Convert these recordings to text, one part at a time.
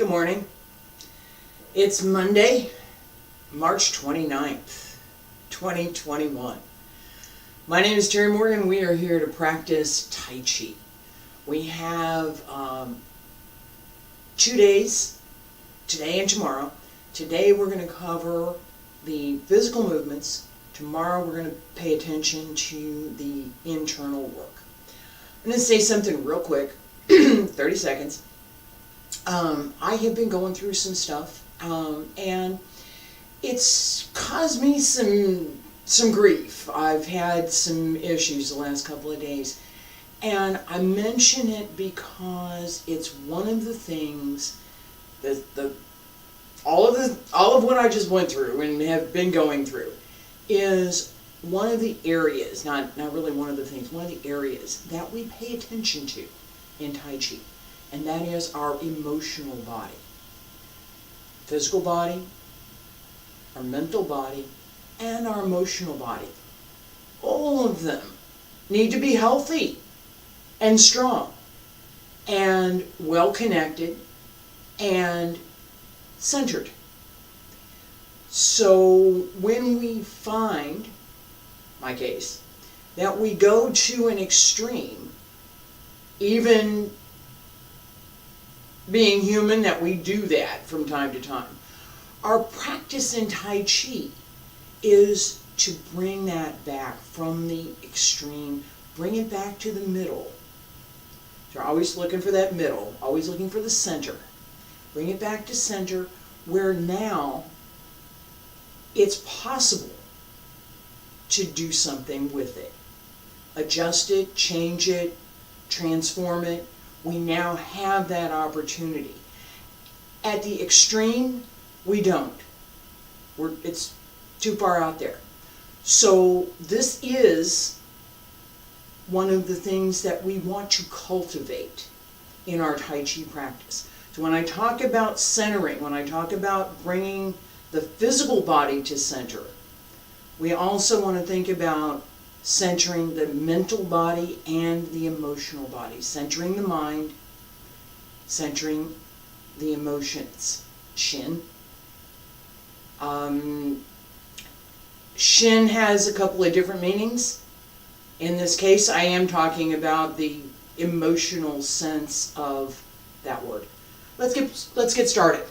Good morning. It's Monday, March 29th, 2021. My name is Terry Morgan. We are here to practice Tai Chi. We have 2 days, today and tomorrow. Today we're going to cover the physical movements. Tomorrow we're going to pay attention to the internal work. I'm going to say something real quick, 30 seconds. I have been going through some stuff, and it's caused me some grief. I've had some issues the last couple of days, and I mention it because it's one of the things that all of what I just went through and have been going through is one of the areas, not really one of the things, one of the areas that we pay attention to in Tai Chi. And that is our emotional body. Physical body, our mental body, and our emotional body. All of them need to be healthy and strong and well connected and centered. So when we find, my case, that we go to an extreme, even being human, that we do that from time to time. Our practice in Tai Chi is to bring that back from the extreme, bring it back to the middle. So we're always looking for that middle, always looking for the center. Bring it back to center, where now it's possible to do something with it. Adjust it, change it, transform it. We now have that opportunity. At the extreme, we don't. It's too far out there. So this is one of the things that we want to cultivate in our Tai Chi practice. So when I talk about centering, when I talk about bringing the physical body to center, we also want to think about centering the mental body and the emotional body, centering the mind, centering the emotions. Shin. Shin has a couple of different meanings. In this case, I am talking about the emotional sense of that word. Let's get started.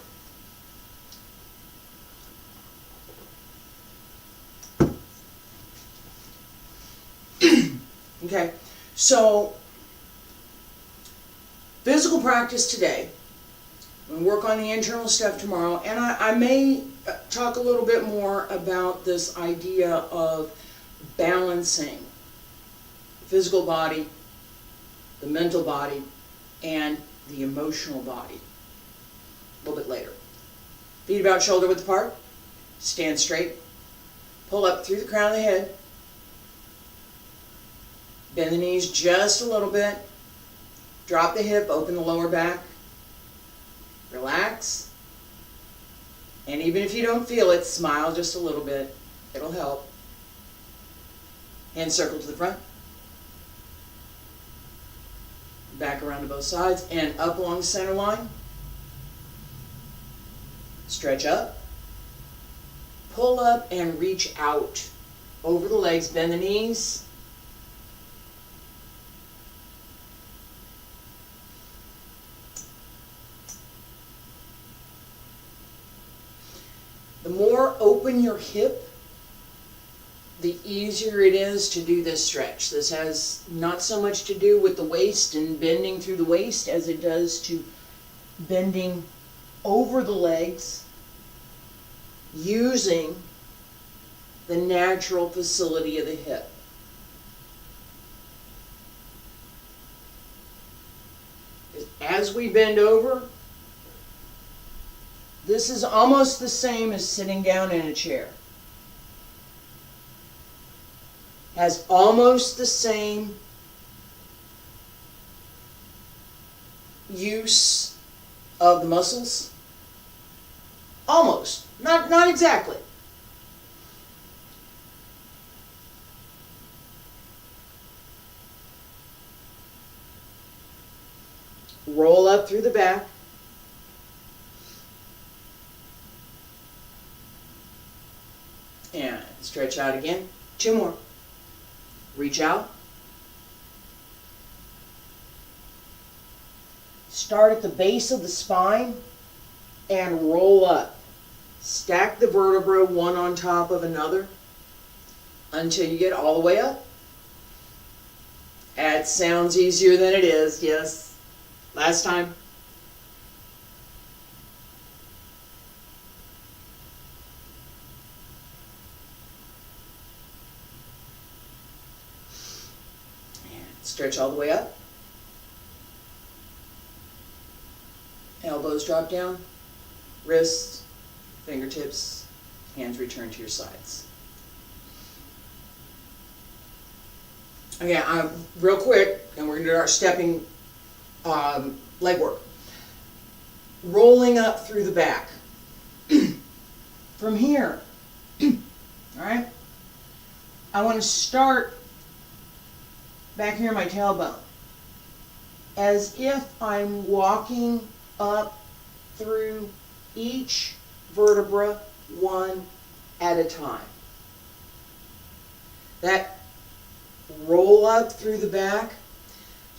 Okay, so physical practice today. We'll work on the internal stuff tomorrow, and I may talk a little bit more about this idea of balancing the physical body, the mental body, and the emotional body a little bit later. Feet about shoulder width apart, stand straight, pull up through the crown of the head. Bend the knees just a little bit. Drop the hip, open the lower back. Relax. And even if you don't feel it, smile just a little bit. It'll help. Hand circle to the front. Back around to both sides and up along the center line. Stretch up. Pull up and reach out over the legs. Bend the knees. The more open your hip, the easier it is to do this stretch. This has not so much to do with the waist and bending through the waist as it does to bending over the legs using the natural facility of the hip. As we bend over, this is almost the same as sitting down in a chair. Has almost the same use of the muscles. Almost. Not exactly. Roll up through the back. Stretch out again. 2 more. Reach out. Start at the base of the spine and roll up. Stack the vertebra one on top of another until you get all the way up. That sounds easier than it is, yes. Last time. And stretch all the way up. Elbows drop down. Wrists, fingertips, hands return to your sides. Again, real quick, and we're going to do our stepping leg work. Rolling up through the back. From here, all right, I want to start back here in my tailbone as if I'm walking up through each vertebra one at a time. That roll up through the back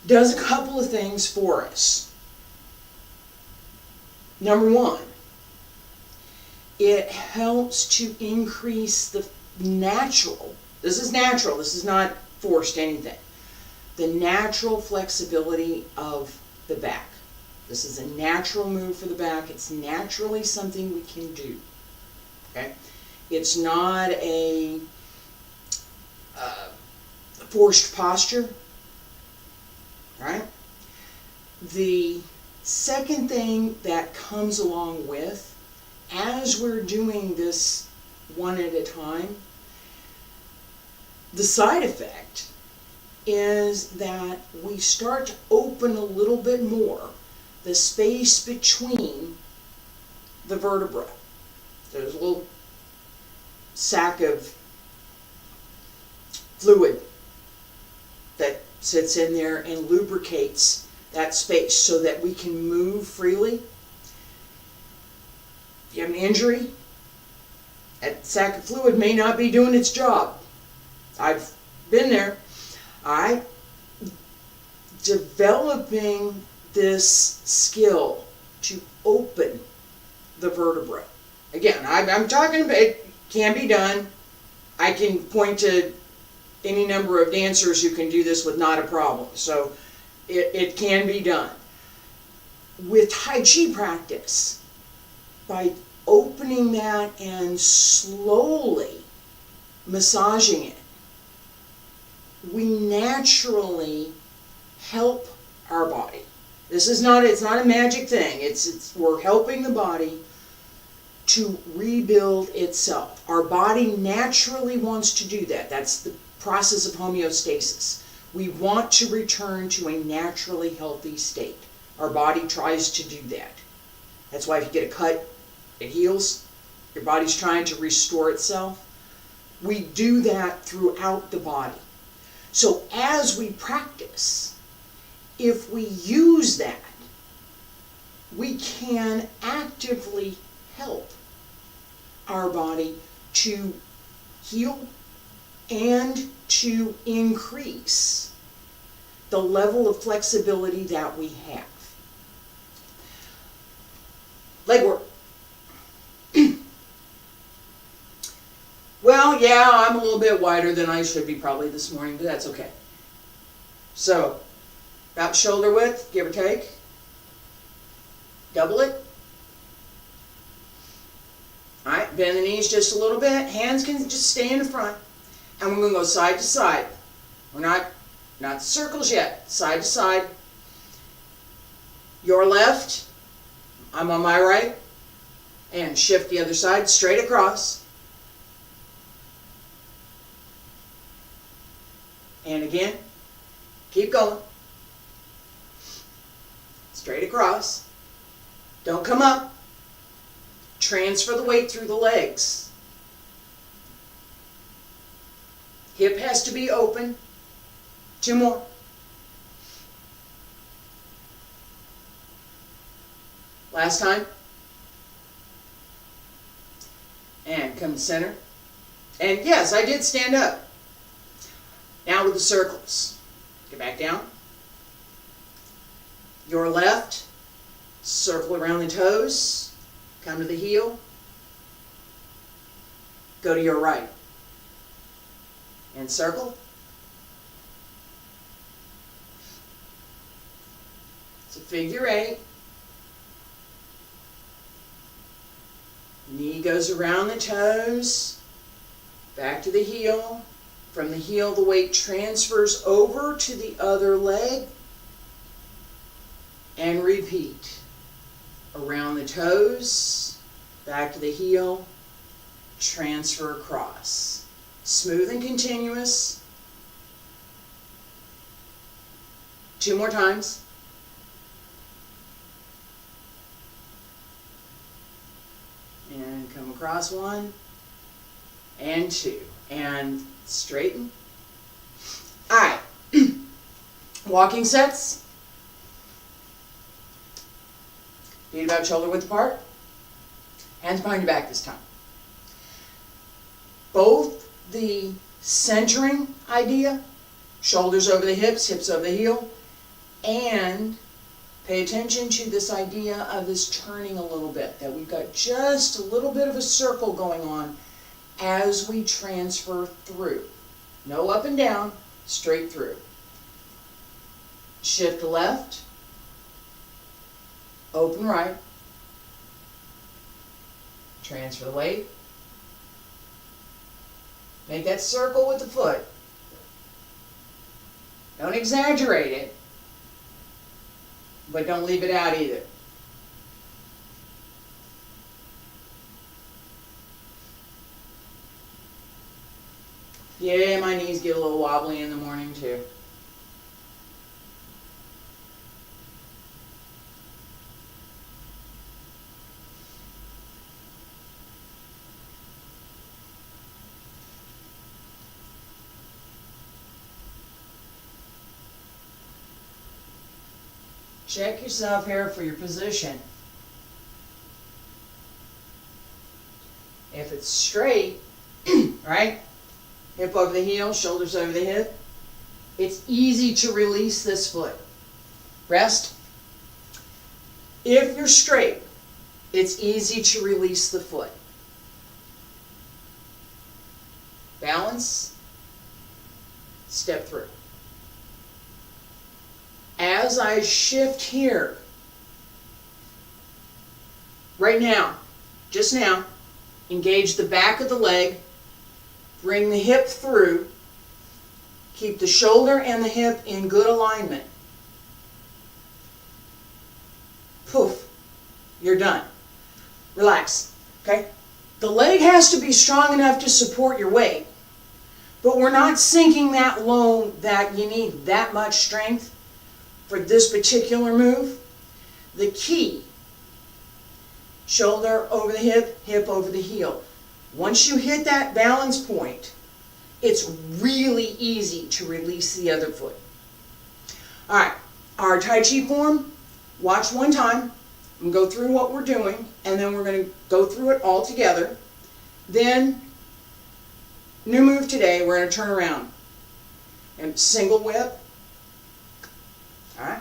does a couple of things for us. Number one, it helps to increase the natural, this is natural, this is not forced anything, the natural flexibility of the back. This is a natural move for the back. It's naturally something we can do. Okay? It's not a forced posture. Right? The second thing that comes along with, as we're doing this one at a time, the side effect is that we start to open a little bit more the space between the vertebrae. There's a little sac of fluid that sits in there and lubricates that space so that we can move freely. If you have an injury, that sac of fluid may not be doing its job. I've been there. Developing this skill to open the vertebra. Again, I'm talking about it can be done. I can point to any number of dancers who can do this with not a problem. So it can be done. With Tai Chi practice, by opening that and slowly massaging it, we naturally help our body. This is not, it's not a magic thing. We're helping the body to rebuild itself. Our body naturally wants to do that. That's the process of homeostasis. We want to return to a naturally healthy state. Our body tries to do that. That's why if you get a cut, it heals. Your body's trying to restore itself. We do that throughout the body. So as we practice, if we use that, we can actively help our body to heal and to increase the level of flexibility that we have. Leg work. Well, yeah, I'm a little bit wider than I should be probably this morning, but that's okay. So, about shoulder width, give or take. Double it. Alright, bend the knees just a little bit. Hands can just stay in the front. And we're going to go side to side. We're not circles yet. Side to side. Your left, I'm on my right. And shift the other side straight across. And again, keep going. Straight across. Don't come up. Transfer the weight through the legs. Hip has to be open. 2 more. Last time. And come to center. And yes, I did stand up. Now with the circles. Get back down. Your left, circle around the toes, come to the heel, go to your right, and circle. It's a figure 8. Knee goes around the toes, back to the heel. From the heel, the weight transfers over to the other leg. And repeat. Around the toes, back to the heel, transfer across. Smooth and continuous. 2 more times. And come across 1 and 2. And straighten. Alright. Walking sets. Feet about shoulder width apart. Hands behind your back this time. Both the centering idea, shoulders over the hips, hips over the heel, and pay attention to this idea of this turning a little bit, that we've got just a little bit of a circle going on as we transfer through. No up and down, straight through. Shift left, open right, transfer the weight, make that circle with the foot. Don't exaggerate it, but don't leave it out either. Yeah, my knees get a little wobbly in the morning too. Check yourself here for your position. If it's straight, right? Hip over the heel, shoulders over the hip. It's easy to release this foot. Rest. If you're straight, it's easy to release the foot. Balance. Step through. As I shift here, right now, just now, engage the back of the leg, bring the hip through, keep the shoulder and the hip in good alignment. Poof, you're done. Relax, okay? The leg has to be strong enough to support your weight, but we're not sinking that low that you need that much strength for this particular move. The key, shoulder over the hip, hip over the heel. Once you hit that balance point, it's really easy to release the other foot. All right, our Tai Chi form, watch one time. I'm going to go through what we're doing, and then we're going to go through it all together. Then, new move today, we're going to turn around. And single whip. All right,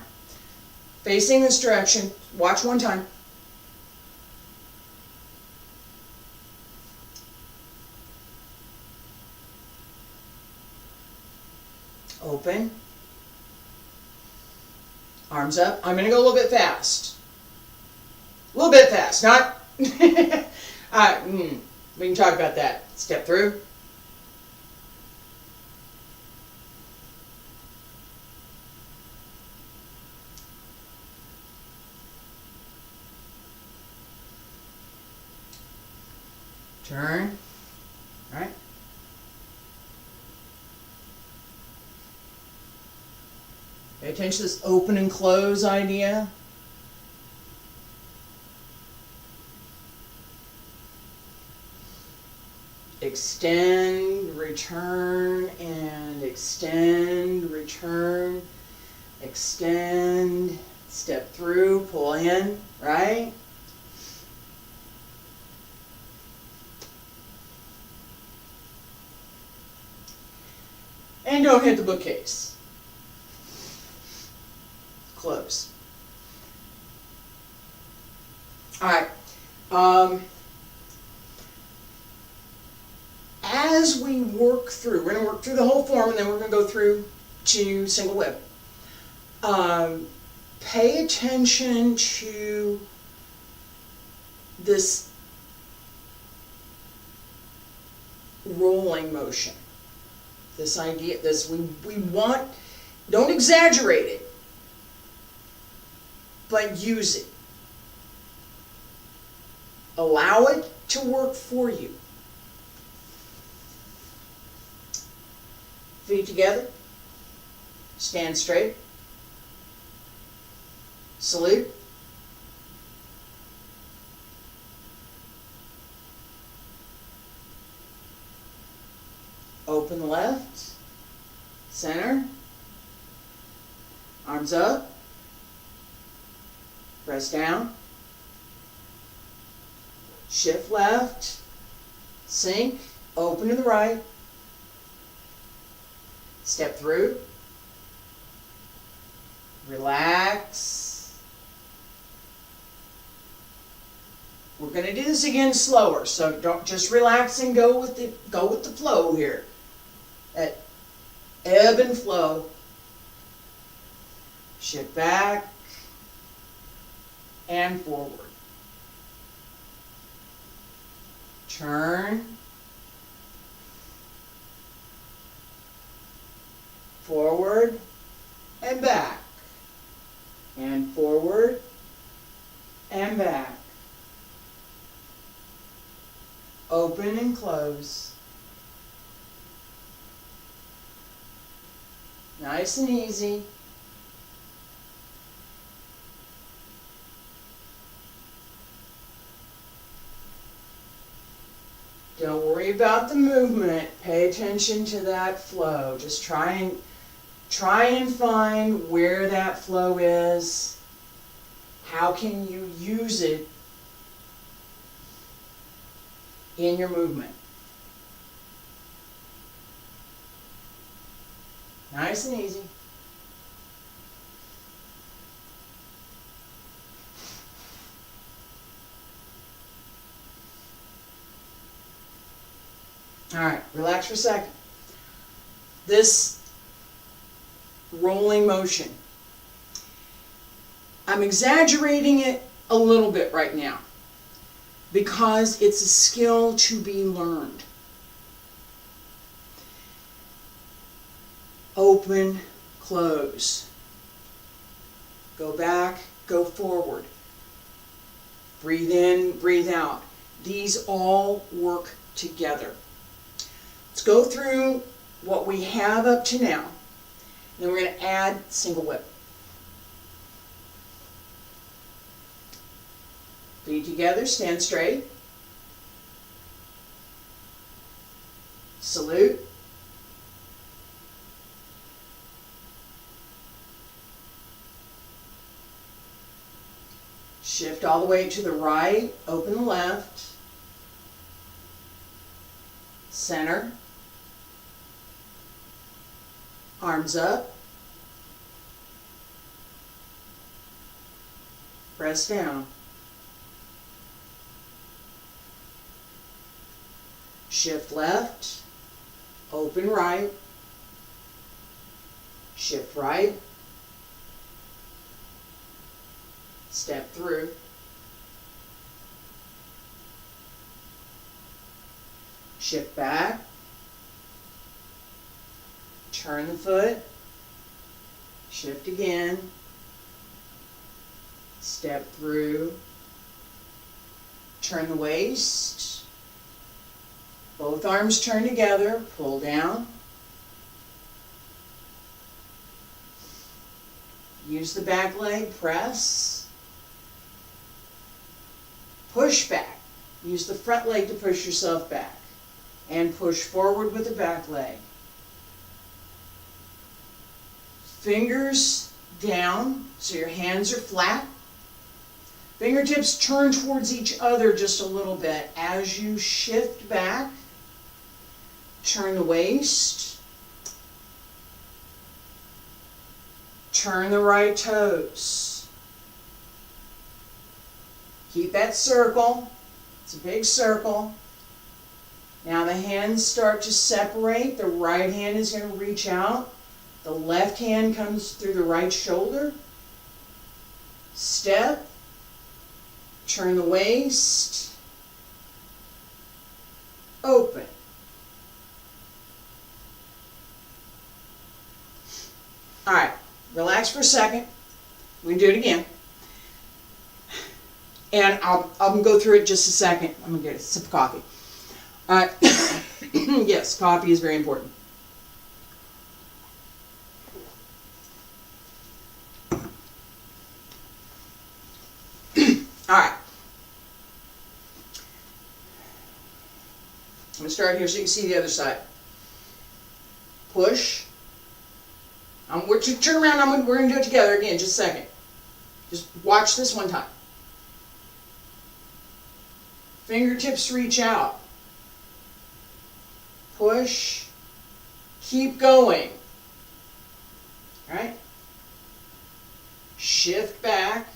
facing this direction, watch one time. Open. Arms up. I'm going to go a little bit fast. A little bit fast, not... we can talk about that. Step through. Turn. All right. Pay attention to this open and close idea. Extend, return, and extend, return, extend, step through, pull in, right? And don't hit the bookcase. Close. Alright. As we work through, we're going to work through the whole form and then we're going to go through to single whip. Pay attention to this rolling motion. This idea, we want, don't exaggerate it, but use it. Allow it to work for you. Feet together. Stand straight. Salute. Open left. Center. Arms up. Press down. Shift left. Sink. Open to the right. Step through. Relax. We're going to do this again slower, so don't just relax and go with the flow here. That ebb and flow. Shift back and forward. Turn. Forward and back. And forward and back. Open and close. Nice and easy. Don't worry about the movement. Pay attention to that flow. Just try and find where that flow is. How can you use it in your movement? Nice and easy. All right, relax for a second. This rolling motion, I'm exaggerating it a little bit right now because it's a skill to be learned. Open, close. Go back, go forward. Breathe in, breathe out. These all work together. Let's go through what we have up to now. Then we're going to add single whip. Feet together, stand straight. Salute. Shift all the way to the right, open the left. Center. Arms up. Press down. Shift left. Open right. Shift right. Step through. Shift back. Turn the foot. Shift again. Step through. Turn the waist. Both arms turn together. Pull down. Use the back leg. Press. Push back. Use the front leg to push yourself back. And push forward with the back leg. Fingers down so your hands are flat. Fingertips turn towards each other just a little bit. As you shift back, turn the waist. Turn the right toes. Keep that circle. It's a big circle. Now the hands start to separate. The right hand is going to reach out. The left hand comes through the right shoulder. Step. Turn the waist. Open. All right, relax for a second. We can do it again. And I'll go through it just a second. I'm going to get a sip of coffee. All right. Yes, coffee is very important. All right. I'm going to start here so you can see the other side. Push. We're to turn around. We're going to do it together again. Just a second. Just watch this one time. Fingertips reach out. Push. Keep going. All right. Shift back.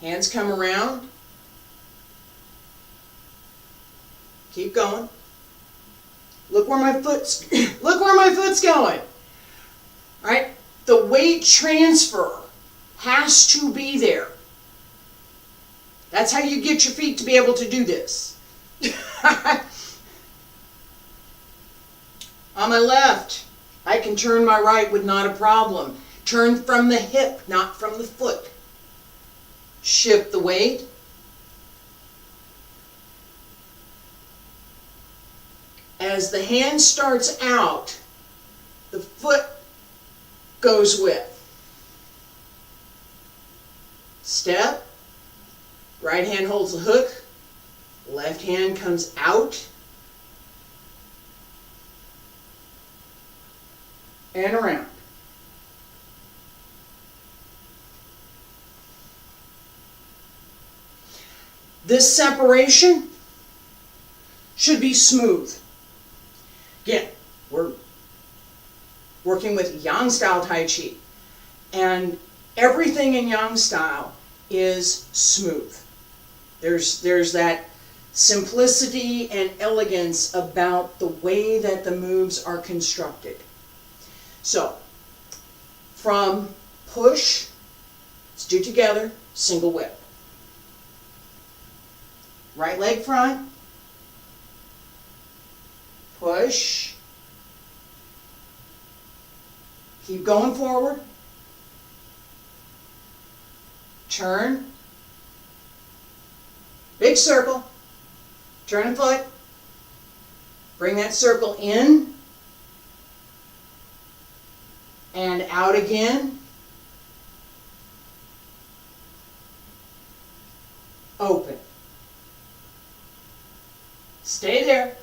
Hands come around. Keep going. Look where my foot's going. All right? The weight transfer has to be there. That's how you get your feet to be able to do this. On my left, I can turn my right with not a problem. Turn from the hip, not from the foot. Shift the weight. As the hand starts out, the foot goes with. Step. Right hand holds the hook. Left hand comes out. And around. This separation should be smooth. Again, we're working with Yang style Tai Chi, and everything in Yang style is smooth. There's that simplicity and elegance about the way that the moves are constructed. So, from push, let's do together, single whip. Right leg front. Push. Keep going forward. Turn. Big circle. Turn a foot. Bring that circle in. And out again. Open. Stay there.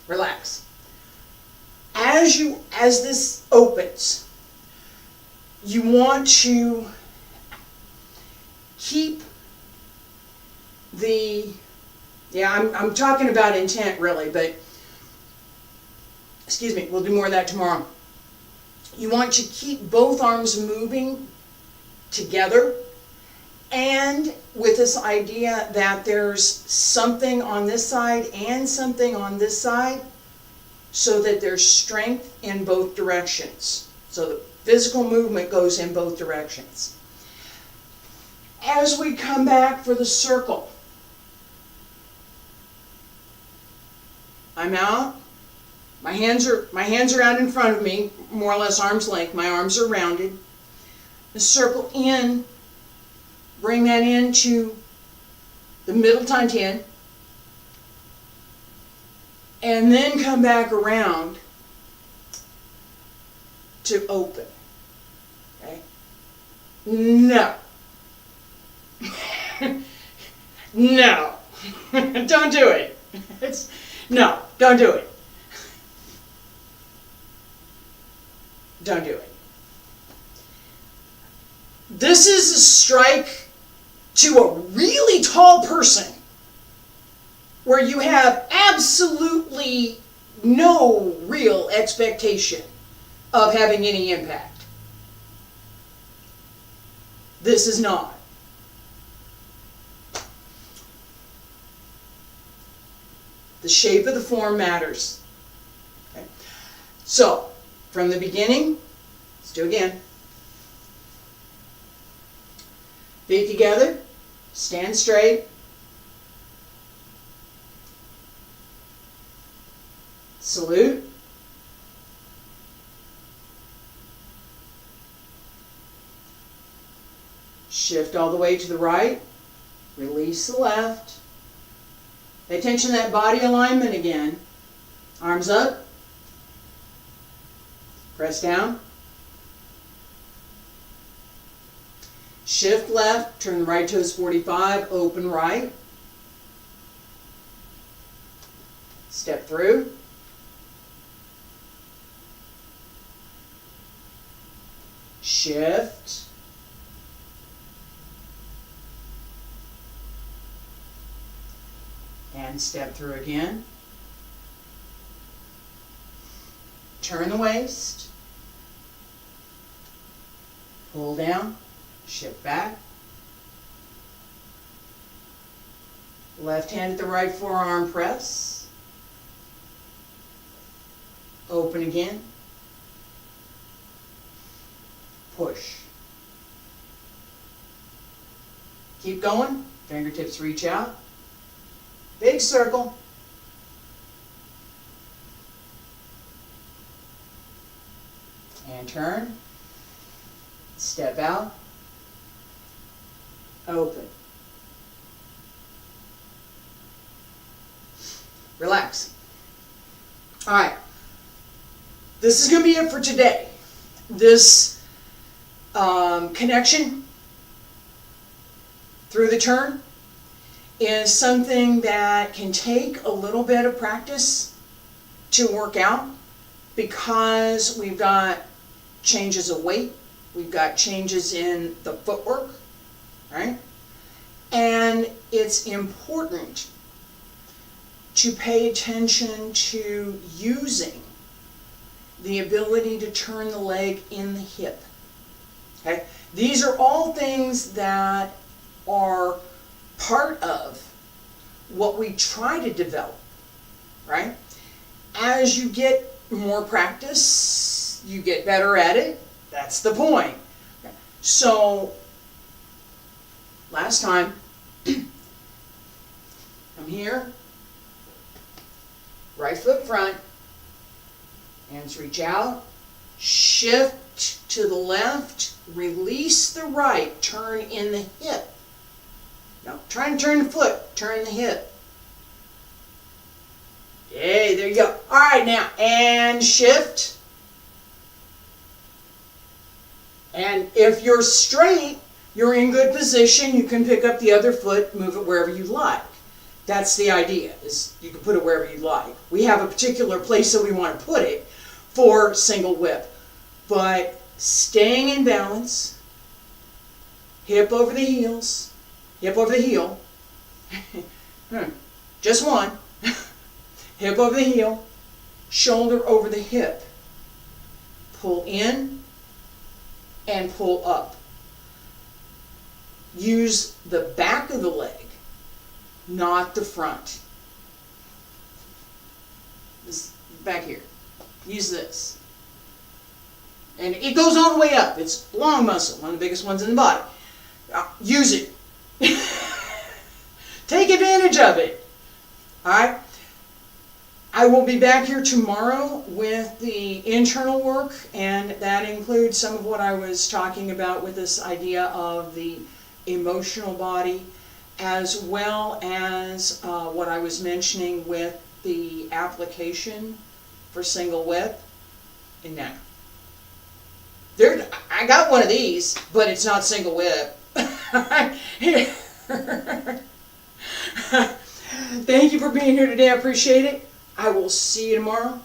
Relax. As this opens, you want to keep I'm talking about intent really, but excuse me, we'll do more of that tomorrow. You want to keep both arms moving together, and with this idea that there's something on this side and something on this side, so that there's strength in both directions. So the physical movement goes in both directions. As we come back for the circle, I'm out. My hands are out in front of me, more or less arm's length. My arms are rounded. The circle in, bring that into the middle Tantian, and then come back around to open. Okay? No. No. Don't do it. No, don't do it. Don't do it. This is a strike to a really tall person where you have absolutely no real expectation of having any impact. This is not. The shape of the form matters. Okay? So, from the beginning, let's do again. Feet together, stand straight. Salute. Shift all the way to the right. Release the left. Pay attention to that body alignment again. Arms up. Press down. Shift left. Turn the right toes 45. Open right. Step through. Shift. And step through again. Turn the waist. Pull down. Shift back. Left hand at the right forearm press. Open again. Push. Keep going. Fingertips reach out. Big circle. And turn. Step out. Open. Relax. All right. This is going to be it for today. This connection through the turn is something that can take a little bit of practice to work out, because we've got changes of weight, we've got changes in the footwork, right? And it's important to pay attention to using the ability to turn the leg in the hip. Okay? These are all things that are part of what we try to develop, right? As you get more practice, you get better at it. That's the point. Okay. So, last time, I'm here, right foot front, hands reach out, shift to the left, release the right, turn in the hip. Now, try and turn the foot, turn the hip. Okay, there you go. All right, now, and shift. And if you're straight, you're in good position. You can pick up the other foot, move it wherever you like. That's the idea, is you can put it wherever you like. We have a particular place that we want to put it for single whip. But staying in balance, hip over the heels, hip over the heel, just one, hip over the heel, shoulder over the hip, pull in and pull up. Use the back of the leg, not the front. This back here. Use this. And it goes all the way up. It's long muscle, one of the biggest ones in the body. Use it. Take advantage of it. Alright? I will be back here tomorrow with the internal work, and that includes some of what I was talking about with this idea of the emotional body, as well as what I was mentioning with the application for single whip. And now, I got one of these, but it's not single whip. Thank you for being here today. I appreciate it. I will see you tomorrow.